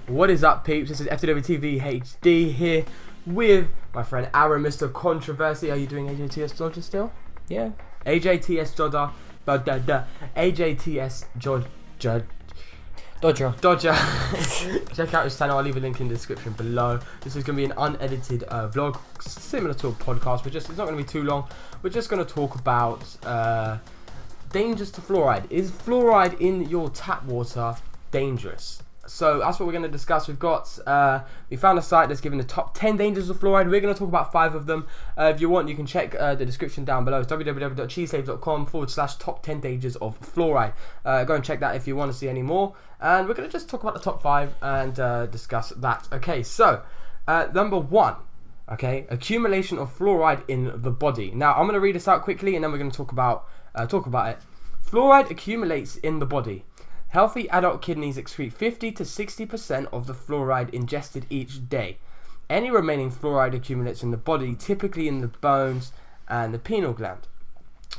What is up, peeps? This is FTWTV HD here with my friend Aaron, Mr. Controversy. Are you doing AJTSDodger still? Yeah. AJTSDodger. Dodger. Check out his channel. I'll leave a link in the description below. This is going to be an unedited vlog, similar to a podcast. It's not going to be too long. We're just going to talk about dangers to fluoride. Is fluoride in your tap water dangerous? So that's what we're going to discuss. We found a site that's given the top 10 dangers of fluoride. We're going to talk about 5 of them. If you want, you can check the description down below. It's www.cheesesave.com/top 10 dangers of fluoride. Go and check that if you want to see any more. And we're going to just talk about the top 5 and discuss that. Okay, so number 1. Okay, accumulation of fluoride in the body. Now I'm going to read this out quickly, and then we're going to talk about it. Fluoride accumulates in the body. Healthy adult kidneys excrete 50 to 60% of the fluoride ingested each day. Any remaining fluoride accumulates in the body, typically in the bones and the pineal gland.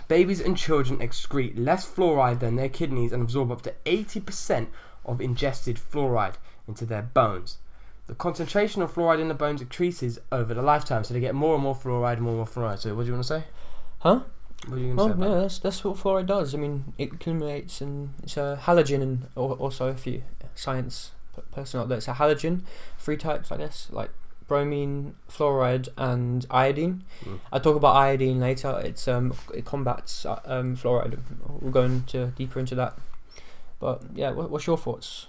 Babies and children excrete less fluoride than their kidneys and absorb up to 80% of ingested fluoride into their bones. The concentration of fluoride in the bones increases over the lifetime, so they get more and more fluoride, more and more fluoride. So what do you want to say? Huh? What are you going to say about that's what fluoride does. I mean, it accumulates, and it's a halogen, and also if you science person out there, it's a halogen, 3 types, I guess, like bromine, fluoride, and iodine. I'll talk about iodine later. It combats fluoride. We'll go deeper into that. But yeah, what's your thoughts?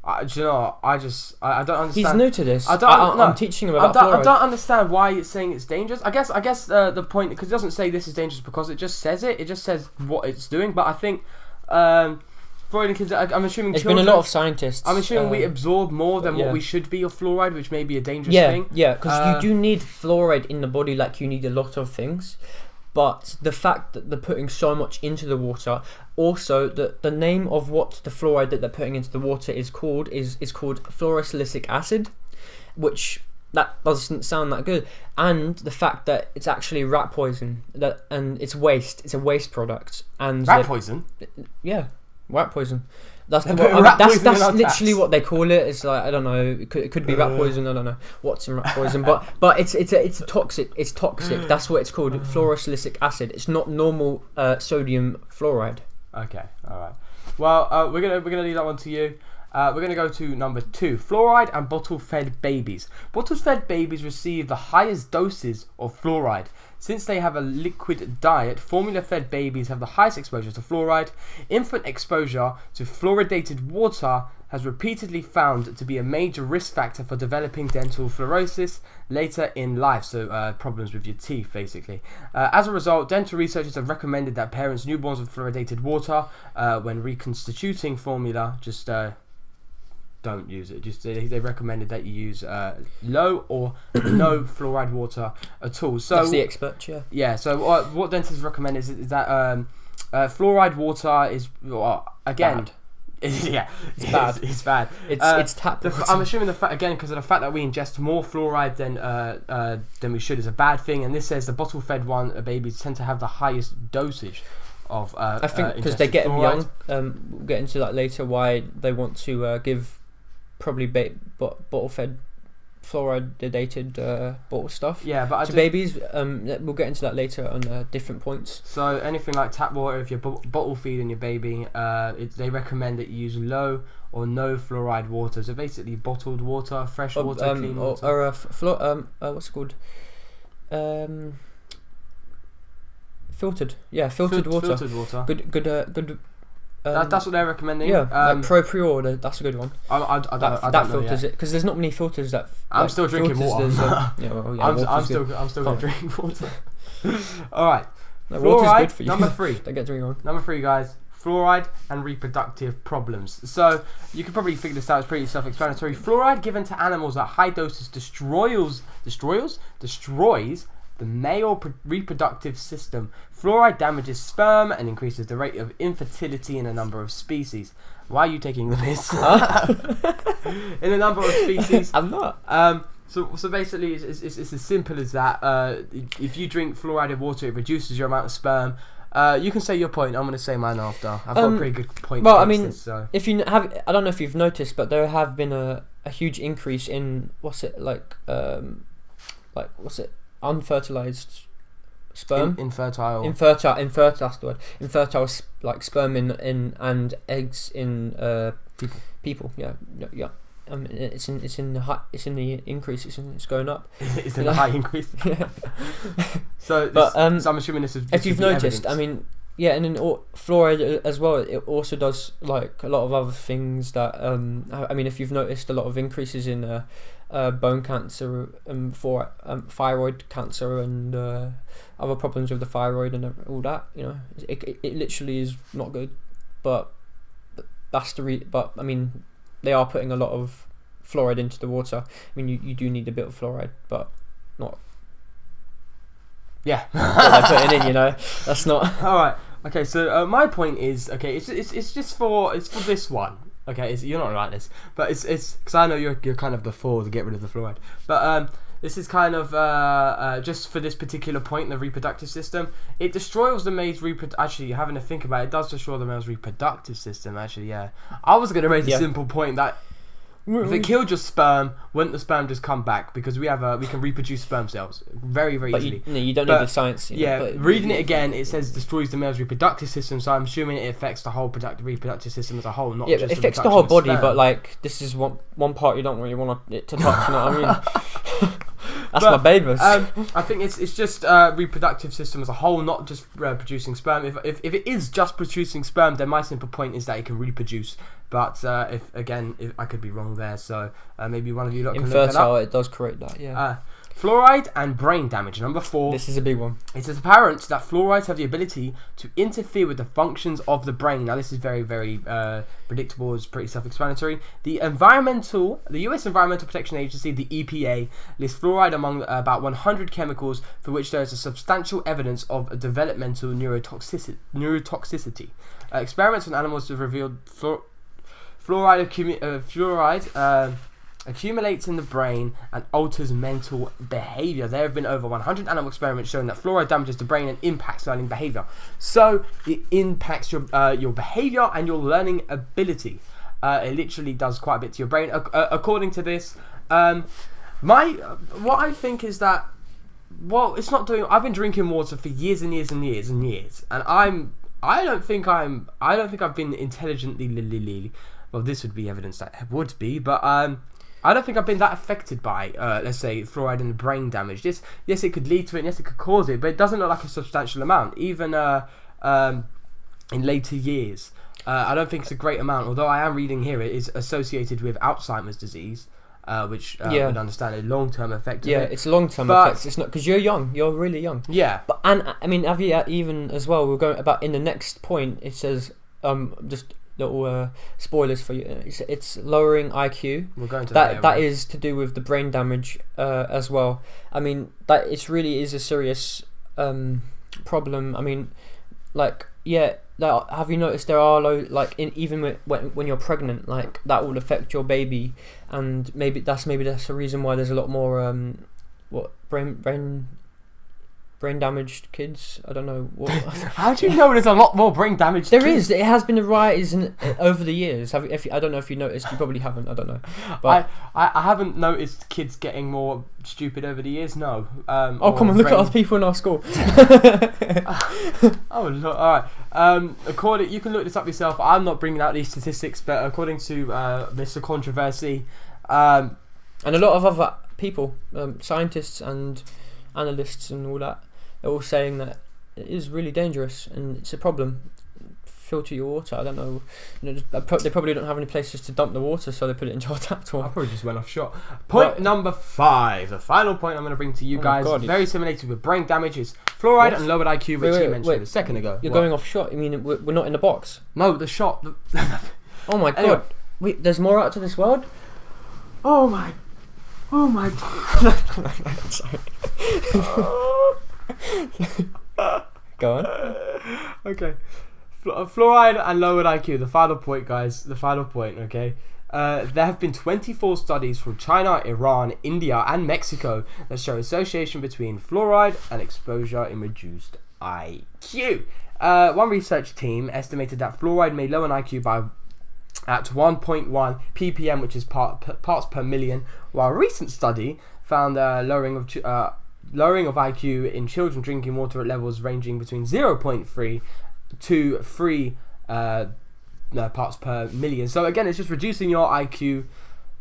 Do you know, I don't understand. He's new to this. I'm teaching him about fluoride. I don't understand why it's saying it's dangerous. I guess the point, because it doesn't say this is dangerous because it just says it. It just says what it's doing. But I think Freud and kids, I'm assuming there's been a lot of scientists. I'm assuming we absorb more than what we should be of fluoride, which may be a dangerous thing. Yeah, because you do need fluoride in the body, like you need a lot of things. But the fact that they're putting so much into the water, also the name of what the fluoride that they're putting into the water is called fluorosilicic acid, which that doesn't sound that good. And the fact that it's actually rat poison, and it's waste. It's a waste product. And rat poison. Yeah, rat poison. That's literally what they call it. It's like, I don't know. It could be rat poison. I don't know what's in rat poison, but it's toxic. It's toxic. That's what it's called. Fluorosilicic acid. It's not normal sodium fluoride. Okay. All right. Well, we're gonna leave that one to you. We're gonna go to number 2. Fluoride and bottle-fed babies. Bottle-fed babies receive the highest doses of fluoride. Since they have a liquid diet, formula-fed babies have the highest exposure to fluoride. Infant exposure to fluoridated water has repeatedly found to be a major risk factor for developing dental fluorosis later in life, so problems with your teeth, basically. As a result, dental researchers have recommended that parents newborns with fluoridated water, when reconstituting formula, just don't use it. Just they recommended that you use low or no fluoride water at all. So that's the expert, yeah. Yeah. So what dentists recommend is that fluoride water is again. Bad. Yeah, it's bad. It's bad. It's tap water. I'm assuming because of the fact that we ingest more fluoride than we should is a bad thing. And this says the bottle-fed babies tend to have the highest dosage of. I think because they get them young. We'll get into that later. Why they want to give probably bottle-fed fluoridated bottle stuff. Yeah, but to babies. We'll get into that later on different points. So anything like tap water, if you're bottle feeding your baby, they recommend that you use low or no fluoride water. So basically, bottled water, fresh water, clean water, or what's it called? Filtered. Yeah, filtered water. Filtered water. Good. That's what they're recommending. Yeah, like Pro, that's a good one. I that filters it, because there's not many filters that. I'm still drinking water. I'm still gonna drink water. All right, water's good for you. Number 3. Don't get me wrong. Number 3, guys. Fluoride and reproductive problems. So you can probably figure this out. It's pretty self-explanatory. Fluoride given to animals at high doses destroys the male reproductive system. Fluoride damages sperm and increases the rate of infertility in a number of species. Why are you taking the piss? In a number of species. I'm not. So basically, it's as simple as that. If you drink fluoridated water, it reduces your amount of sperm. You can say your point. I'm going to say mine after. I've got a pretty good point. Well, I mean, this, so. if you have, I don't know if you've noticed, but there have been a huge increase in unfertilized sperm. Infertile. That's the word. Infertile like sperm in and eggs in people. Yeah. It's in the increase. It's going up. It's in the high increase. Yeah. So I'm assuming this is. If you've noticed, I mean, yeah, and then fluoride as well. It also does like a lot of other things that I mean, if you've noticed a lot of increases in bone cancer and thyroid cancer and other problems with the thyroid and all that, you know, it literally is not good. But that's but I mean, they are putting a lot of fluoride into the water. I mean, you do need a bit of fluoride, but not. Yeah. What they're putting in, you know, that's not. All right. Okay. So my point is, okay, it's just for this one. Okay, you're not like this, but it's because I know you're kind of before to get rid of the fluoride, but this is kind of just for this particular point in the reproductive system. It destroys the male's actually, having to think about it, it does destroy the male's reproductive system. Actually, yeah, I was going to raise a simple point that if it killed your sperm, wouldn't the sperm just come back? Because we can reproduce sperm cells very easily. You don't know the science. Reading it again, it says destroys the male's reproductive system. So I'm assuming it affects the whole reproductive system as a whole, not just it affects the whole body. But like, this is one part you don't really want it to touch. You know what I mean? That's my baby. I think it's just reproductive system as a whole, not just producing sperm. If it is just producing sperm, then my simple point is that it can reproduce. But if I could be wrong there, so maybe one of you lot can look that Infertile, up. it does correct that, yeah. Fluoride and brain damage. Number 4. This is a big one. It is apparent that fluorides have the ability to interfere with the functions of the brain. Now, this is very, very predictable. It's pretty self-explanatory. The U.S. Environmental Protection Agency, the EPA, lists fluoride among about 100 chemicals for which there is a substantial evidence of developmental neurotoxicity. Experiments on animals have revealed fluoride accumulates in the brain and alters mental behavior. There have been over 100 animal experiments showing that fluoride damages the brain and impacts learning behavior. So it impacts your behavior and your learning ability. It literally does quite a bit to your brain. According to this, what I think is that, well, it's not doing. I've been drinking water for years and years and years and years, and I don't think I've been intelligently. Well, this would be evidence that it would be, but I don't think I've been that affected by, let's say, fluoride and brain damage. Yes, it could lead to it, and yes, it could cause it, but it doesn't look like a substantial amount, even in later years. I don't think it's a great amount, although I am reading here it is associated with Alzheimer's disease, which would understand a long-term effect. Yeah, it's long-term effects. It's not because you're young. You're really young. Yeah. But I mean, have you even as well? We're going about in the next point. It says just little spoilers for you. It's lowering IQ. We're going to that is to do with the brain damage as well. I mean, that it really is a serious problem. I mean, like, yeah. Have you noticed there are even when you're pregnant, like that will affect your baby, and maybe that's the reason why there's a lot more brain damaged kids. I don't know. How do you know there's a lot more brain damage? There is. It has been a rise over the years. I don't know if you noticed. You probably haven't. I don't know. But I haven't noticed kids getting more stupid over the years. No. Come on, look at other people in our school. Oh, look, all right. You can look this up yourself. I'm not bringing out these statistics, but according to Mr. Controversy, and a lot of other people, scientists and analysts and all that, they're all saying that it is really dangerous and it's a problem. Filter your water. I don't know. They probably don't have any places to dump the water, so they put it into our tap water. I probably just went off shot. Point number 5. The final point I'm going to bring to you guys, very similar with brain damage, is fluoride and lowered IQ, which you mentioned a second ago. You're going off shot. You mean we're not in the box? No, the shot. Oh my god! Wait, there's more out to this world. Oh my god. Sorry. Go on. Okay. Fluoride and lowered IQ. The final point, guys. The final point, okay? There have been 24 studies from China, Iran, India, and Mexico that show association between fluoride and exposure in reduced IQ. One research team estimated that fluoride may lower an IQ by at 1.1 ppm, which is parts per million, while a recent study found lowering of IQ in children drinking water at levels ranging between 0.3 to 3 parts per million. So again, it's just reducing your IQ,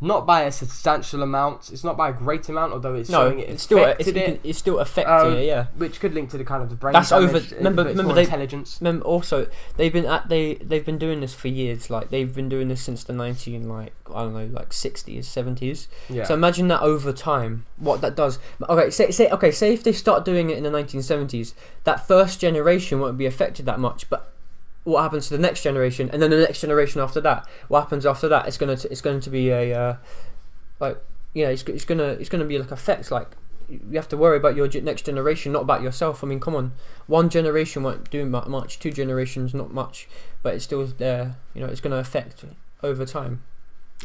not by a substantial amount. It's not by a great amount, although it's showing it. It's still affecting it. Yeah, which could link to the kind of the brain. That's damage. Remember, intelligence. Remember, also they've been doing this for years. Like they've been doing this since the 60s, 70s. Yeah. So imagine that over time, what that does. Okay, say if they start doing it in the 1970s, that first generation won't be affected that much, but what happens to the next generation, and then the next generation after that? What happens after that? It's going to be a it's going to be like effects. Like you have to worry about your next generation, not about yourself. I mean, come on, one generation won't do much, 2 generations not much, but it's still there. It's going to affect over time.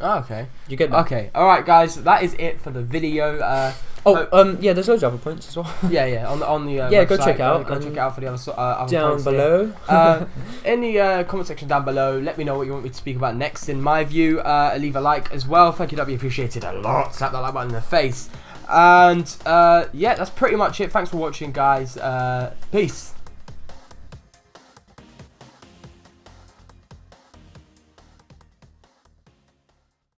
Oh, okay. You get that? Okay. All right, guys. That is it for the video. There's loads of other points as well. Yeah. On the website, go check it out. Go check it out for the other down points below. In the comment section down below, let me know what you want me to speak about next. In my view, leave a like as well. Thank you, that'd be appreciated a lot. Slap that like button in the face. And that's pretty much it. Thanks for watching, guys. Peace.